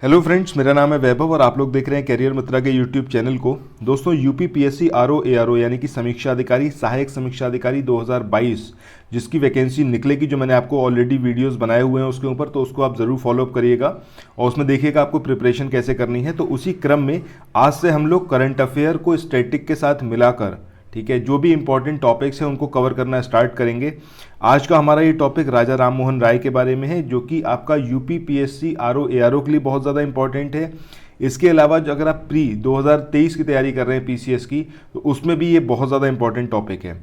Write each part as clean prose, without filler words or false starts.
Hello friends, मेरा नाम है वैभव और आप लोग देख रहे हैं करियर मित्रा के यूट्यूब चैनल को। दोस्तों, यूपी पीएससी आरओ एआरओ यानी कि समीक्षा अधिकारी, सहायक समीक्षा अधिकारी 2022 जिसकी वैकेंसी निकलेगी, जो मैंने आपको ऑलरेडी वीडियोस बनाए हुए हैं उसके ऊपर, तो उसको आप ज़रूर फॉलोअप करिएगा और उसमें देखिएगा आपको प्रिपरेशन कैसे करनी है। तो उसी क्रम में आज से हम लोग करंट अफेयर को स्टैटिक के साथ मिलाकर, ठीक है, जो भी इंपॉर्टेंट टॉपिक्स हैं उनको कवर करना स्टार्ट करेंगे। आज का हमारा ये टॉपिक राजा राम मोहन राय के बारे में है, जो कि आपका यूपी पीएससी आरओ एआरओ के लिए बहुत ज़्यादा इंपॉर्टेंट है। इसके अलावा जो अगर आप प्री 2023 की तैयारी कर रहे हैं पीसीएस की, तो उसमें भी ये बहुत ज़्यादा इंपॉर्टेंट टॉपिक है।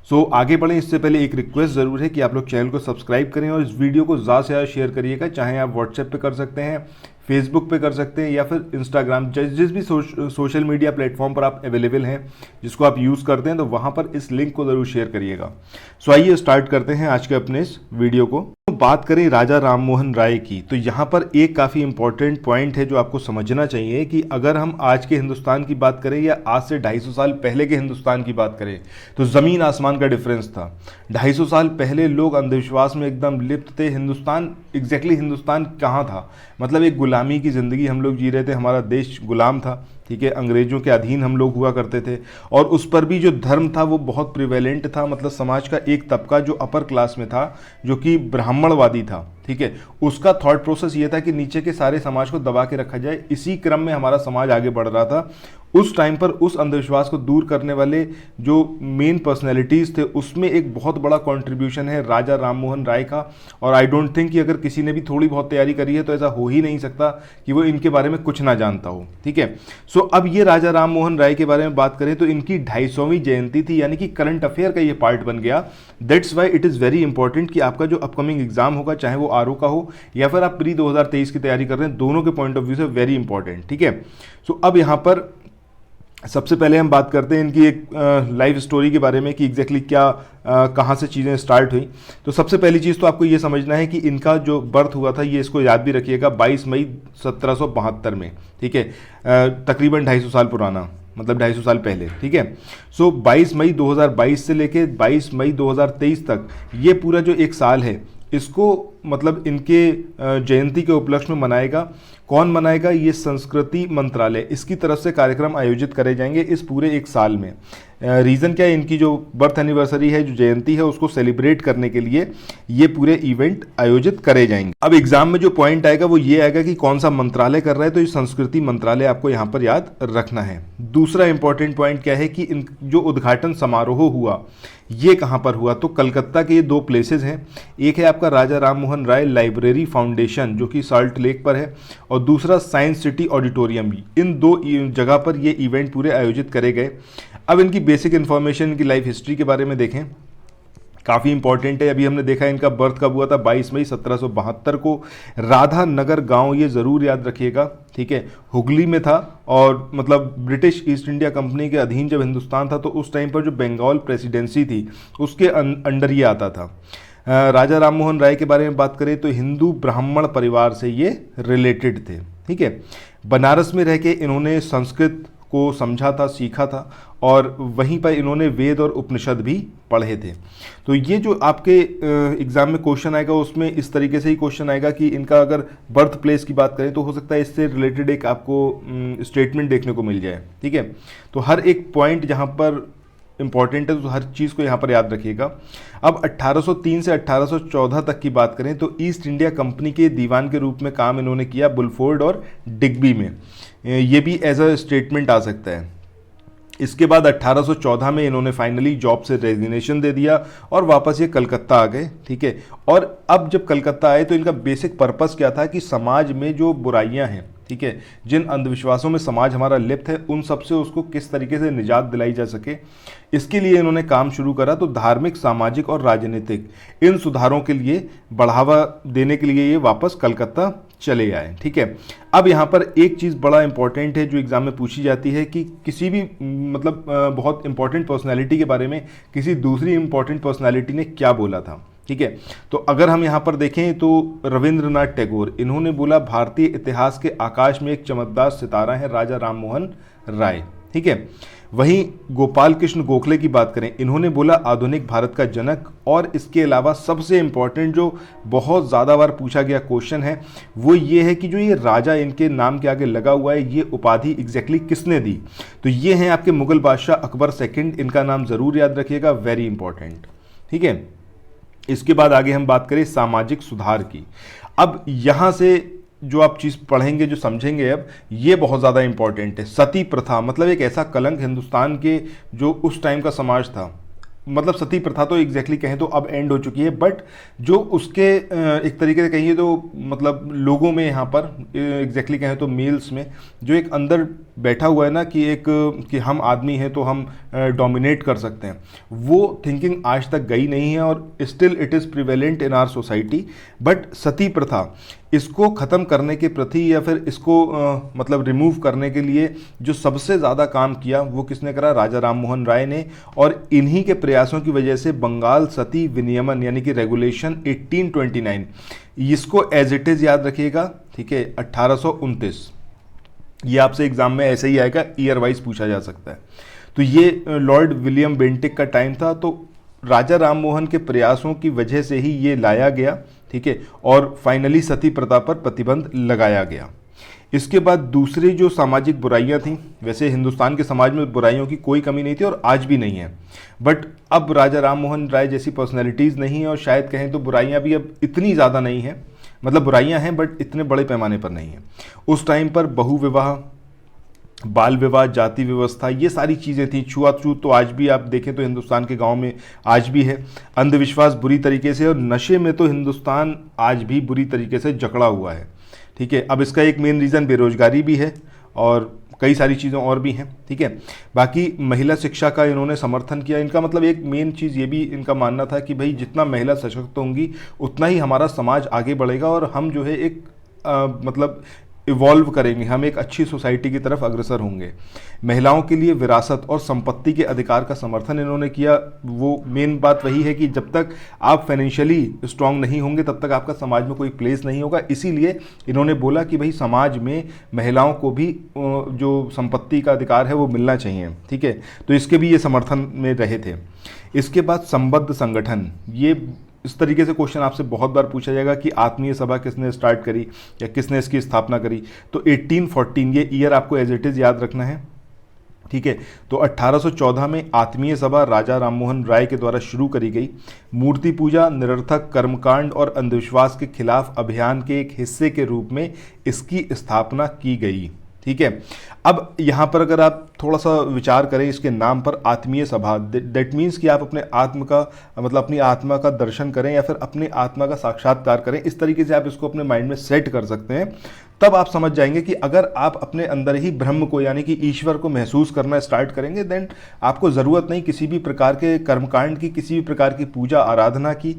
सो आगे बढ़ें इससे पहले एक रिक्वेस्ट ज़रूर है कि आप लोग चैनल को सब्सक्राइब करें और इस वीडियो को ज़्यादा से ज़्यादा शेयर करिएगा। चाहे आप व्हाट्सएप पे कर सकते हैं, फेसबुक पे कर सकते हैं, या फिर इंस्टाग्राम, जिस भी सोशल मीडिया प्लेटफॉर्म पर आप अवेलेबल हैं, जिसको आप यूज़ करते हैं, तो वहाँ पर इस लिंक को ज़रूर शेयर करिएगा। सो आइए स्टार्ट करते हैं आज के अपने इस वीडियो को। बात करें राजा राम मोहन राय की, तो यहाँ पर एक काफ़ी इंपॉर्टेंट पॉइंट है जो आपको समझना चाहिए कि अगर हम आज के हिंदुस्तान की बात करें या आज से 250 साल पहले के हिंदुस्तान की बात करें, तो ज़मीन आसमान का डिफरेंस था। 250 साल पहले लोग अंधविश्वास में एकदम लिप्त थे। हिंदुस्तान हिंदुस्तान कहाँ था, मतलब एक गुलामी की ज़िंदगी हम लोग जी रहे थे। हमारा देश गुलाम था, ठीक है, अंग्रेज़ों के अधीन हम लोग हुआ करते थे। और उस पर भी जो धर्म था वो बहुत प्रिवेलेंट था, मतलब समाज का एक तबका जो अपर क्लास में था, जो कि ब्राह्मणवादी था, ठीक है, उसका थॉट प्रोसेस ये था कि नीचे के सारे समाज को दबा के रखा जाए। इसी क्रम में हमारा समाज आगे बढ़ रहा था। उस टाइम पर उस अंधविश्वास को दूर करने वाले जो मेन पर्सनैलिटीज़ थे, उसमें एक बहुत बड़ा कंट्रीब्यूशन है राजा राम मोहन राय का। और आई डोंट थिंक कि अगर किसी ने भी थोड़ी बहुत तैयारी करी है तो ऐसा हो ही नहीं सकता कि वो इनके बारे में कुछ ना जानता हो, ठीक है। सो अब ये राजा राम मोहन राय के बारे में बात करें तो इनकी 250वीं जयंती थी, यानी कि करंट अफेयर का ये पार्ट बन गया। That's why it is very important कि आपका जो अपकमिंग एग्जाम होगा, चाहे वो आरओ का हो या फिर आप प्री 2023 की तैयारी कर रहे हैं, दोनों के पॉइंट ऑफ व्यू से वेरी इंपॉर्टेंट, ठीक है। सो अब यहाँ पर सबसे पहले हम बात करते हैं इनकी एक लाइफ स्टोरी के बारे में कि एग्जैक्टली क्या कहाँ से चीज़ें स्टार्ट हुई। तो सबसे पहली चीज़ तो आपको ये समझना है कि इनका जो बर्थ हुआ था, ये इसको याद भी रखिएगा, 22 मई 1772 में, ठीक है, तकरीबन 250 साल पुराना, मतलब 250 साल पहले, ठीक है। सो 22 मई 2022 से लेके 22 मई 2023 तक ये पूरा जो एक साल है, इसको मतलब इनके जयंती के उपलक्ष्य में मनाएगा। कौन मनाएगा? ये संस्कृति मंत्रालय, इसकी तरफ से कार्यक्रम आयोजित करे जाएंगे इस पूरे एक साल में। रीज़न क्या है? इनकी जो बर्थ एनिवर्सरी है, जो जयंती है, उसको सेलिब्रेट करने के लिए ये पूरे इवेंट आयोजित करे जाएंगे। अब एग्जाम में जो पॉइंट आएगा वो ये आएगा कि कौन सा मंत्रालय कर रहा है, तो ये संस्कृति मंत्रालय आपको यहाँ पर याद रखना है। दूसरा इंपॉर्टेंट पॉइंट क्या है कि इन जो उद्घाटन समारोह हुआ, ये कहाँ पर हुआ? तो कलकत्ता के ये दो प्लेसेस हैं। एक है आपका राजा राम मोहन राय लाइब्रेरी फाउंडेशन, जो कि साल्ट लेक पर है, और दूसरा साइंस सिटी ऑडिटोरियम। इन दो जगह पर ये इवेंट पूरे आयोजित करे गए। अब इनकी बेसिक इन्फॉर्मेशन, इनकी लाइफ हिस्ट्री के बारे में देखें, काफ़ी इंपॉर्टेंट है। अभी हमने देखा इनका बर्थ कब हुआ था, 22 मई 1772 को, राधा नगर गांव, ये ज़रूर याद रखिएगा, ठीक है, हुगली में था। और मतलब ब्रिटिश ईस्ट इंडिया कंपनी के अधीन जब हिंदुस्तान था, तो उस टाइम पर जो बंगाल प्रेसिडेंसी थी उसके अंडर ये आता था। राजा राम मोहन राय के बारे में बात करें तो हिंदू ब्राह्मण परिवार से ये रिलेटेड थे, ठीक है। बनारस में रह के इन्होंने संस्कृत को समझा था, सीखा था, और वहीं पर इन्होंने वेद और उपनिषद भी पढ़े थे। तो ये जो आपके एग्ज़ाम में क्वेश्चन आएगा, उसमें इस तरीके से ही क्वेश्चन आएगा कि इनका अगर बर्थ प्लेस की बात करें तो हो सकता है इससे रिलेटेड एक आपको स्टेटमेंट देखने को मिल जाए, ठीक है। तो हर एक पॉइंट जहाँ पर इंपॉर्टेंट है, तो हर चीज़ को यहाँ पर याद रखिएगा। अब 1803 से 1814 तक की बात करें तो ईस्ट इंडिया कंपनी के दीवान के रूप में काम इन्होंने किया बुलफोर्ड और डिग्बी में। ये भी एज अ स्टेटमेंट आ सकता है। इसके बाद 1814 में इन्होंने फाइनली जॉब से रेजिग्नेशन दे दिया और वापस ये कलकत्ता आ गए, ठीक है। और अब जब कलकत्ता आए तो इनका बेसिक पर्पस क्या था कि समाज में जो बुराइयां हैं, ठीक है, जिन अंधविश्वासों में समाज हमारा लिप्त है, उन सब से उसको किस तरीके से निजात दिलाई जा सके, इसके लिए इन्होंने काम शुरू करा। तो धार्मिक, सामाजिक और राजनीतिक इन सुधारों के लिए बढ़ावा देने के लिए ये वापस कलकत्ता चले आए, ठीक है। अब यहाँ पर एक चीज़ बड़ा इंपॉर्टेंट है जो एग्जाम में पूछी जाती है कि किसी भी मतलब बहुत इंपॉर्टेंट पर्सनैलिटी के बारे में किसी दूसरी इंपॉर्टेंट पर्सनैलिटी ने क्या बोला था, ठीक है। तो अगर हम यहाँ पर देखें तो रविंद्रनाथ टैगोर, इन्होंने बोला भारतीय इतिहास के आकाश में एक चमकदार सितारा है राजा राम मोहन राय, ठीक है। वहीं गोपाल कृष्ण गोखले की बात करें, इन्होंने बोला आधुनिक भारत का जनक। और इसके अलावा सबसे इंपॉर्टेंट जो बहुत ज़्यादा बार पूछा गया क्वेश्चन है वो ये है कि जो ये राजा इनके नाम के आगे लगा हुआ है, ये उपाधि एग्जैक्टली किसने दी? तो ये हैं आपके मुगल बादशाह अकबर सेकंड, इनका नाम ज़रूर याद रखिएगा, वेरी इंपॉर्टेंट। ठीक है, इसके बाद आगे हम बात करें सामाजिक सुधार की। अब यहाँ से जो आप चीज़ पढ़ेंगे, जो समझेंगे, अब ये बहुत ज़्यादा इंपॉर्टेंट है। सती प्रथा मतलब एक ऐसा कलंक हिंदुस्तान के जो उस टाइम का समाज था, मतलब सती प्रथा तो एग्जैक्टली कहें तो अब एंड हो चुकी है, बट जो उसके एक तरीके से कहिए तो मतलब लोगों में यहाँ पर एग्जैक्टली कहें तो मेल्स में जो एक अंदर बैठा हुआ है ना कि एक कि हम आदमी हैं तो हम डोमिनेट कर सकते हैं, वो थिंकिंग आज तक गई नहीं है और still it is prevalent in our society. But sati प्रथा इसको ख़त्म करने के प्रति या फिर इसको मतलब रिमूव करने के लिए जो सबसे ज़्यादा काम किया वो किसने करा? राजा राम मोहन राय ने। और इन्हीं के प्रयासों की वजह से बंगाल सती विनियमन यानी कि रेगुलेशन 1829, इसको एज इट इज़ याद रखिएगा, ठीक है, 1829, ये आपसे एग्जाम में ऐसे ही आएगा, ईयर वाइज पूछा जा सकता है। तो ये लॉर्ड विलियम बेंटिक का टाइम था, तो राजा राम मोहन के प्रयासों की वजह से ही ये लाया गया, ठीक है, और फाइनली सती प्रथा पर प्रतिबंध लगाया गया। इसके बाद दूसरी जो सामाजिक बुराइयां थीं, वैसे हिंदुस्तान के समाज में बुराइयों की कोई कमी नहीं थी और आज भी नहीं है, बट अब राजा राम मोहन राय जैसी पर्सनैलिटीज़ नहीं है और शायद कहें तो बुराइयां भी अब इतनी ज़्यादा नहीं है, मतलब बुराइयां हैं बट इतने बड़े पैमाने पर नहीं है। उस टाइम पर बहुविवाह, बाल विवाह, जाति व्यवस्था, ये सारी चीज़ें थी। छुआछूत तो आज भी आप देखें तो हिंदुस्तान के गांव में आज भी है। अंधविश्वास बुरी तरीके से, और नशे में तो हिंदुस्तान आज भी बुरी तरीके से जकड़ा हुआ है, ठीक है। अब इसका एक मेन रीज़न बेरोजगारी भी है और कई सारी चीज़ें और भी हैं, ठीक है। बाकी महिला शिक्षा का इन्होंने समर्थन किया। इनका मतलब एक मेन चीज़ ये भी इनका मानना था कि भाई जितना महिला सशक्त होंगी उतना ही हमारा समाज आगे बढ़ेगा और हम जो है एक मतलब इवॉल्व करेंगे, हम एक अच्छी सोसाइटी की तरफ अग्रसर होंगे। महिलाओं के लिए विरासत और संपत्ति के अधिकार का समर्थन इन्होंने किया। वो मेन बात वही है कि जब तक आप फाइनेंशियली स्ट्रांग नहीं होंगे तब तक आपका समाज में कोई प्लेस नहीं होगा, इसीलिए इन्होंने बोला कि भाई समाज में महिलाओं को भी जो संपत्ति का अधिकार है वो मिलना चाहिए, ठीक है। तो इसके भी ये समर्थन में रहे थे। इसके बाद संबद्ध संगठन, ये इस तरीके से क्वेश्चन आपसे बहुत बार पूछा जाएगा कि आत्मीय सभा किसने स्टार्ट करी या किसने इसकी स्थापना करी। तो 1814, ये ईयर आपको एज इट इज़ याद रखना है, ठीक है। तो 1814 में आत्मीय सभा राजा राममोहन राय के द्वारा शुरू करी गई। मूर्ति पूजा, निरर्थक कर्मकांड और अंधविश्वास के खिलाफ अभियान के एक हिस्से के रूप में इसकी स्थापना की गई, ठीक है। अब यहाँ पर अगर आप थोड़ा सा विचार करें इसके नाम पर, आत्मीय सभा, दैट मीन्स कि आप अपने आत्म का मतलब अपनी आत्मा का दर्शन करें या फिर अपनी आत्मा का साक्षात्कार करें, इस तरीके से आप इसको अपने माइंड में सेट कर सकते हैं। तब आप समझ जाएंगे कि अगर आप अपने अंदर ही ब्रह्म को यानी कि ईश्वर को महसूस करना स्टार्ट करेंगे, देन आपको ज़रूरत नहीं किसी भी प्रकार के कर्मकांड की, किसी भी प्रकार की पूजा आराधना की।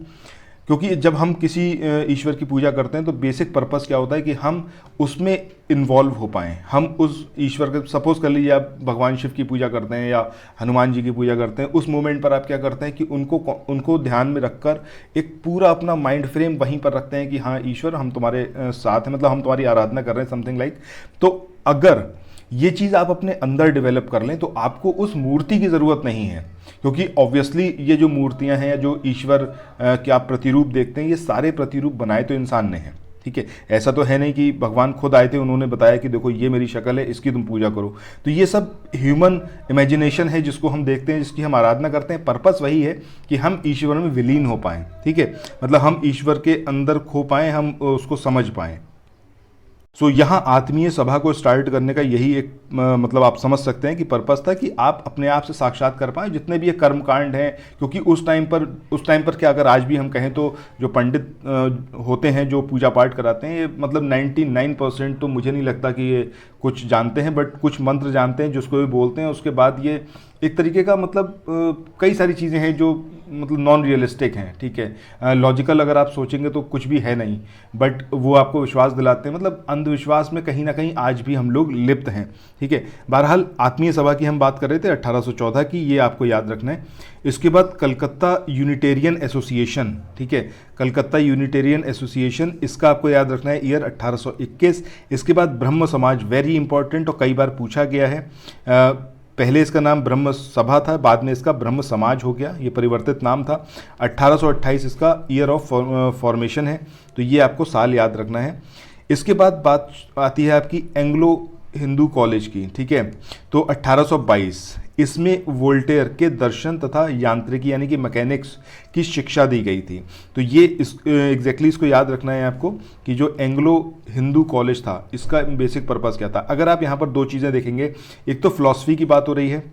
क्योंकि जब हम किसी ईश्वर की पूजा करते हैं तो बेसिक पर्पस क्या होता है कि हम उसमें इन्वॉल्व हो पाएँ। हम उस ईश्वर के, सपोज कर लीजिए आप भगवान शिव की पूजा करते हैं या हनुमान जी की पूजा करते हैं, उस मोमेंट पर आप क्या करते हैं कि उनको ध्यान में रखकर एक पूरा अपना माइंड फ्रेम वहीं पर रखते हैं कि हाँ ईश्वर हम तुम्हारे साथ हैं, मतलब हम तुम्हारी आराधना कर रहे हैं, समथिंग लाइक। तो अगर ये चीज़ आप अपने अंदर डेवलप कर लें तो आपको उस मूर्ति की ज़रूरत नहीं है, क्योंकि ऑब्वियसली ये जो मूर्तियां हैं या जो ईश्वर के आप प्रतिरूप देखते हैं, ये सारे प्रतिरूप बनाए तो इंसान ने हैं, ठीक है। ऐसा तो है नहीं कि भगवान खुद आए थे, उन्होंने बताया कि देखो ये मेरी शक्ल है, इसकी तुम पूजा करो। तो ये सब ह्यूमन इमेजिनेशन है जिसको हम देखते हैं, जिसकी हम आराधना करते हैं। पर्पस वही है कि हम ईश्वर में विलीन हो पाएँ, ठीक है, मतलब हम ईश्वर के अंदर खो पाएँ, हम उसको समझ पाएँ। सो यहाँ आत्मीय सभा को स्टार्ट करने का यही एक मतलब आप समझ सकते हैं कि पर्पस था कि आप अपने आप से साक्षात कर पाएँ जितने भी ये कर्मकांड हैं। क्योंकि उस टाइम पर क्या, अगर आज भी हम कहें तो जो पंडित होते हैं जो पूजा पाठ कराते हैं, ये मतलब 99% तो मुझे नहीं लगता कि ये कुछ जानते हैं, बट कुछ मंत्र जानते हैं जिसको भी बोलते हैं। उसके बाद ये एक तरीके का मतलब कई सारी चीज़ें हैं जो मतलब नॉन रियलिस्टिक हैं, ठीक है। लॉजिकल अगर आप सोचेंगे तो कुछ भी है नहीं, बट वो आपको विश्वास दिलाते हैं। मतलब अंधविश्वास में कहीं ना कहीं आज भी हम लोग लिप्त हैं, ठीक है। बहरहाल आत्मीय सभा की हम बात कर रहे थे 1814 की, ये आपको याद रखना है। इसके बाद कलकत्ता यूनिटेरियन एसोसिएशन, ठीक है, कलकत्ता यूनिटेरियन एसोसिएशन, इसका आपको याद रखना है ईयर 1821। इसके बाद ब्रह्म समाज, वेरी इंपॉर्टेंट और कई बार पूछा गया है। पहले इसका नाम ब्रह्म सभा था, बाद में इसका ब्रह्म समाज हो गया, ये परिवर्तित नाम था। 1828 इसका ईयर ऑफ फॉर्मेशन है, तो ये आपको साल याद रखना है। इसके बाद बात आती है आपकी एंग्लो हिंदू कॉलेज की, ठीक है। तो 1822 इसमें वोल्टेयर के दर्शन तथा यांत्रिकी यानी कि मैकेनिक्स की शिक्षा दी गई थी। तो ये एग्जैक्टली इसको याद रखना है आपको कि जो एंग्लो हिंदू कॉलेज था इसका बेसिक पर्पस क्या था। अगर आप यहाँ पर दो चीज़ें देखेंगे, एक तो फिलॉसफी की बात हो रही है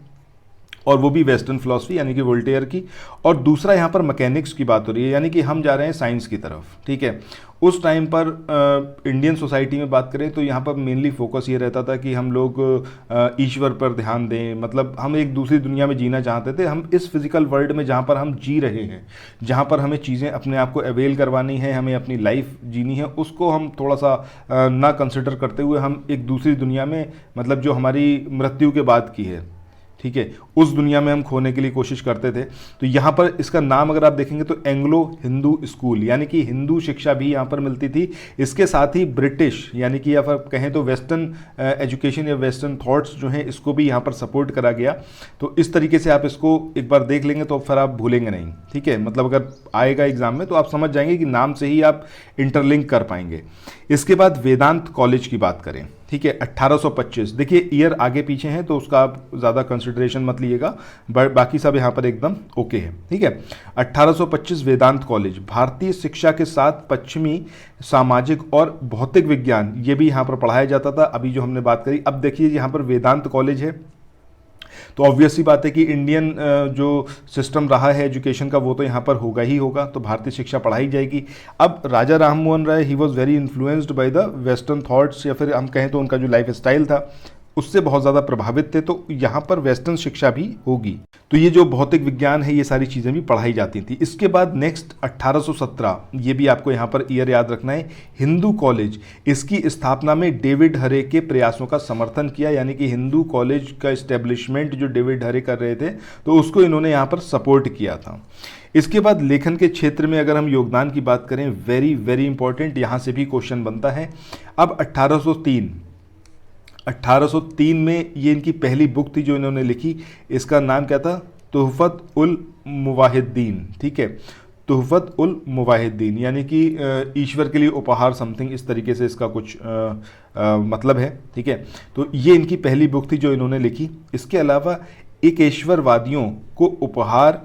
और वो भी वेस्टर्न फिलॉसफी यानी कि वोल्टेयर की, और दूसरा यहाँ पर मैकेनिक्स की बात हो रही है यानी कि हम जा रहे हैं साइंस की तरफ, ठीक है। उस टाइम पर इंडियन सोसाइटी में बात करें तो यहाँ पर मेनली फोकस ये रहता था कि हम लोग ईश्वर पर ध्यान दें, मतलब हम एक दूसरी दुनिया में जीना चाहते थे। हम इस फिजिकल वर्ल्ड में जहाँ पर हम जी रहे हैं, जहाँ पर हमें चीज़ें अपने आप को अवेल करवानी है, हमें अपनी लाइफ जीनी है, उसको हम थोड़ा सा ना कंसिडर करते हुए हम एक दूसरी दुनिया में, मतलब जो हमारी मृत्यु के बाद की है, ठीक है, उस दुनिया में हम खोने के लिए कोशिश करते थे। तो यहाँ पर इसका नाम अगर आप देखेंगे तो एंग्लो हिंदू स्कूल यानी कि हिंदू शिक्षा भी यहाँ पर मिलती थी। इसके साथ ही ब्रिटिश यानी कि या फिर कहें तो वेस्टर्न एजुकेशन या वेस्टर्न थॉट्स जो हैं इसको भी यहाँ पर सपोर्ट करा गया। तो इस तरीके से आप इसको एक बार देख लेंगे तो फिर आप भूलेंगे नहीं, ठीक है। मतलब अगर आएगा एग्जाम में तो आप समझ जाएंगे कि नाम से ही आप इंटरलिंक कर पाएंगे। इसके बाद वेदांत कॉलेज की बात करें, ठीक है, 1825। देखिए ईयर आगे पीछे हैं तो उसका आप ज़्यादा कंसिडरेशन मत लीजिएगा, बट बाकी सब यहाँ पर एकदम ओके है, ठीक है। 1825 वेदांत कॉलेज भारतीय शिक्षा के साथ पश्चिमी सामाजिक और भौतिक विज्ञान ये भी यहाँ पर पढ़ाया जाता था। अभी जो हमने बात करी, अब देखिए यहाँ पर वेदांत कॉलेज है तो ऑब्वियस सी बात है कि इंडियन जो सिस्टम रहा है एजुकेशन का वो तो यहाँ पर होगा ही होगा, तो भारतीय शिक्षा पढ़ाई जाएगी। अब Raja Ram Mohan Roy he was very influenced by the western thoughts, या फिर हम कहें तो उनका जो लाइफ स्टाइल था उससे बहुत ज़्यादा प्रभावित थे, तो यहाँ पर वेस्टर्न शिक्षा भी होगी। तो ये जो भौतिक विज्ञान है ये सारी चीज़ें भी पढ़ाई जाती थी। इसके बाद नेक्स्ट 1817, ये भी आपको यहाँ पर ईयर याद रखना है, हिंदू कॉलेज। इसकी स्थापना में डेविड हरे के प्रयासों का समर्थन किया, यानी कि हिंदू कॉलेज का इस्टेब्लिशमेंट जो डेविड हरे कर रहे थे तो उसको इन्होंने यहाँ पर सपोर्ट किया था। इसके बाद लेखन के क्षेत्र में अगर हम योगदान की बात करें, वेरी वेरी इंपॉर्टेंट, यहाँ से भी क्वेश्चन बनता है। अब 1803 में ये इनकी पहली बुक थी जो इन्होंने लिखी, इसका नाम क्या था, तुहफत उल मुवाहिद्दीन, ठीक है, तुहफत उल मुवाहिद्दीन यानी कि ईश्वर के लिए उपहार, समथिंग इस तरीके से इसका कुछ मतलब है, ठीक है। तो ये इनकी पहली बुक थी जो इन्होंने लिखी। इसके अलावा एकेश्वरवादियों को उपहार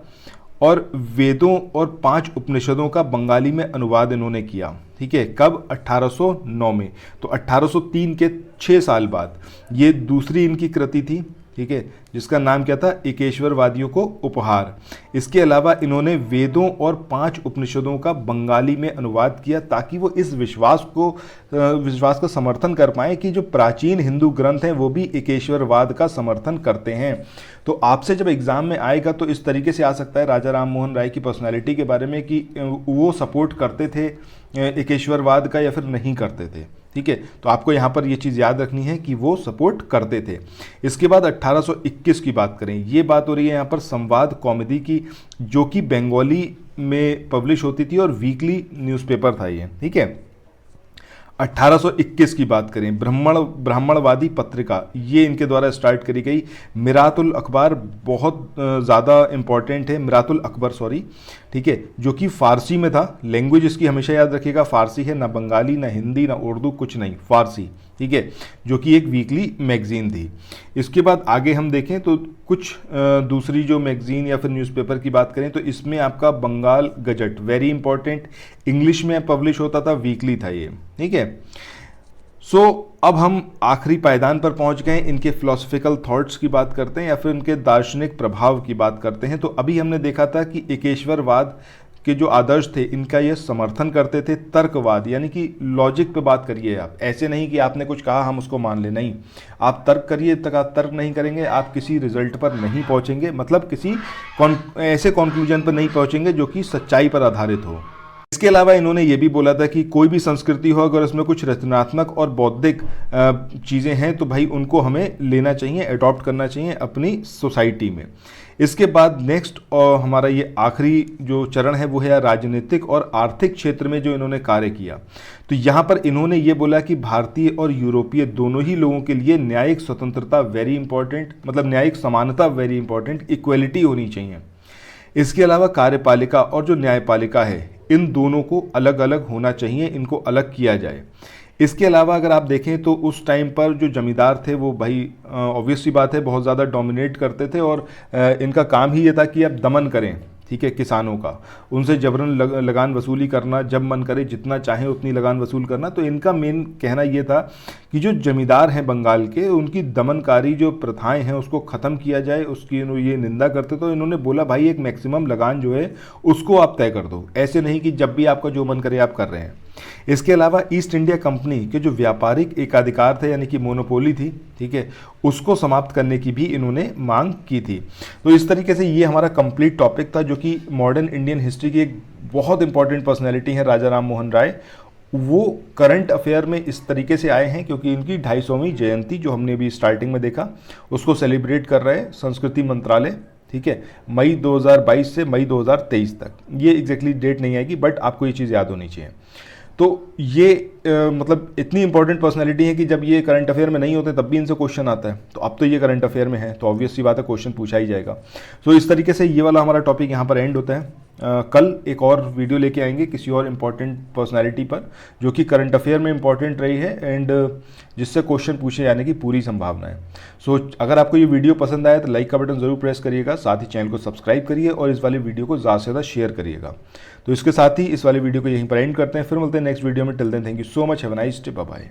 और वेदों और 5 उपनिषदों का बंगाली में अनुवाद इन्होंने किया, ठीक है। कब? 1809 में। तो 1803 के 6 साल बाद ये दूसरी इनकी कृति थी, ठीक है, जिसका नाम क्या था, एकेश्वरवादियों को उपहार। इसके अलावा इन्होंने वेदों और 5 उपनिषदों का बंगाली में अनुवाद किया ताकि वो इस विश्वास का समर्थन कर पाएँ कि जो प्राचीन हिंदू ग्रंथ हैं वो भी एकेश्वरवाद का समर्थन करते हैं। तो आपसे जब एग्ज़ाम में आएगा तो इस तरीके से आ सकता है राजा राम मोहन राय की पर्सनैलिटी के बारे में कि वो सपोर्ट करते थे एकेश्वरवाद का या फिर नहीं करते थे, ठीक है। तो आपको यहाँ पर ये चीज़ याद रखनी है कि वो सपोर्ट करते थे। इसके बाद 1821 की बात करें, ये बात हो रही है यहाँ पर संवाद कॉमेडी की, जो कि बंगाली में पब्लिश होती थी और वीकली न्यूज़पेपर था ये, ठीक है। 1821 की बात करें, ब्राह्मणवादी पत्रिका, ये इनके द्वारा स्टार्ट करी गई। मिरातुल अखबार बहुत ज़्यादा इंपॉर्टेंट है, मिरातुल अकबर सॉरी, ठीक है, जो कि फ़ारसी में था। लैंग्वेज इसकी हमेशा याद रखिएगा फ़ारसी है, ना बंगाली ना हिंदी ना उर्दू, कुछ नहीं, फ़ारसी, ठीक है, जो कि एक वीकली मैगज़ीन थी। इसके बाद आगे हम देखें तो कुछ दूसरी जो मैगज़ीन या फिर न्यूज़पेपर की बात करें तो इसमें आपका Bengal gazette, very important, English में पब्लिश होता था, वीकली था ये, ठीक है। सो अब हम आखिरी पायदान पर पहुंच गए, इनके फिलोसफिकल थॉट्स की बात करते हैं या फिर इनके दार्शनिक प्रभाव की बात करते हैं। तो अभी हमने देखा था कि एकेश्वरवाद के जो आदर्श थे इनका ये समर्थन करते थे। तर्कवाद यानी कि लॉजिक पे बात करिए आप, ऐसे नहीं कि आपने कुछ कहा हम उसको मान ले, नहीं, आप तर्क करिए। तक आप तर्क नहीं करेंगे आप किसी रिजल्ट पर नहीं पहुंचेंगे, मतलब किसी ऐसे कॉन्क्लूजन पर नहीं पहुंचेंगे जो कि सच्चाई पर आधारित हो। इसके अलावा इन्होंने ये भी बोला था कि कोई भी संस्कृति हो, अगर उसमें कुछ रचनात्मक और बौद्धिक चीज़ें हैं तो भाई उनको हमें लेना चाहिए, अडॉप्ट करना चाहिए अपनी सोसाइटी में। इसके बाद नेक्स्ट और हमारा ये आखिरी जो चरण है वो है राजनीतिक और आर्थिक क्षेत्र में जो इन्होंने कार्य किया। तो यहाँ पर इन्होंने ये बोला कि भारतीय और यूरोपीय दोनों ही लोगों के लिए न्यायिक स्वतंत्रता वेरी इंपॉर्टेंट, मतलब न्यायिक समानता वेरी इंपॉर्टेंट, इक्वलिटी होनी चाहिए। इसके अलावा कार्यपालिका और जो न्यायपालिका है इन दोनों को अलग अलग होना चाहिए, इनको अलग किया जाए। इसके अलावा अगर आप देखें तो उस टाइम पर जो जमींदार थे वो भाई ऑब्वियस सी बात है बहुत ज़्यादा डोमिनेट करते थे और इनका काम ही ये था कि आप दमन करें, ठीक है, किसानों का, उनसे जबरन लगान वसूली करना, जब मन करे जितना चाहे उतनी लगान वसूल करना। तो इनका मेन कहना ये था कि जो जमींदार हैं बंगाल के, उनकी दमनकारी जो प्रथाएं हैं उसको ख़त्म किया जाए, उसकी ये निंदा करते। तो इन्होंने बोला भाई एक मैक्सिमम लगान जो है उसको आप तय कर दो, ऐसे नहीं कि जब भी आपका जो मन करे आप कर रहे हैं। इसके अलावा ईस्ट इंडिया कंपनी के जो व्यापारिक एकाधिकार थे यानी कि मोनोपोली थी, ठीक है, उसको समाप्त करने की भी इन्होंने मांग की थी। तो इस तरीके से ये हमारा कंप्लीट टॉपिक था जो कि मॉडर्न इंडियन हिस्ट्री की एक बहुत इंपॉर्टेंट पर्सनैलिटी है राजा राम मोहन राय। वो करंट अफेयर में इस तरीके से आए हैं क्योंकि इनकी 250वीं जयंती जो हमने अभी स्टार्टिंग में देखा उसको सेलिब्रेट कर रहे हैं संस्कृति मंत्रालय, ठीक है, मई 2022 से मई 2023 तक। ये एग्जैक्टली डेट नहीं आएगी बट आपको ये चीज़ याद होनी चाहिए। तो ये मतलब इतनी इंपॉर्टेंट पर्सनैलिटी है कि जब ये करंट अफेयर में नहीं होते तब भी इनसे क्वेश्चन आता है। तो अब तो ये करंट अफेयर में है तो ऑब्वियस सी बात है क्वेश्चन पूछा ही जाएगा। तो इस तरीके से ये वाला हमारा टॉपिक यहाँ पर एंड होता है। कल एक और वीडियो लेके आएंगे किसी और इम्पॉर्टेंट पर्सनैलिटी पर जो कि करंट अफेयर में इंपॉर्टेंट रही है एंड जिससे क्वेश्चन पूछे जाने की पूरी संभावना है। सो अगर आपको ये वीडियो पसंद आया तो लाइक का बटन ज़रूर प्रेस करिएगा, साथ ही चैनल को सब्सक्राइब करिए और इस वाले वीडियो को ज़्यादा से ज़्यादा शेयर करिएगा। तो इसके साथ ही इस वाले वीडियो को यहीं पर एंड करते हैं, फिर मिलते हैं नेक्स्ट वीडियो में। Till then thank you so much, have a nice day, bye bye.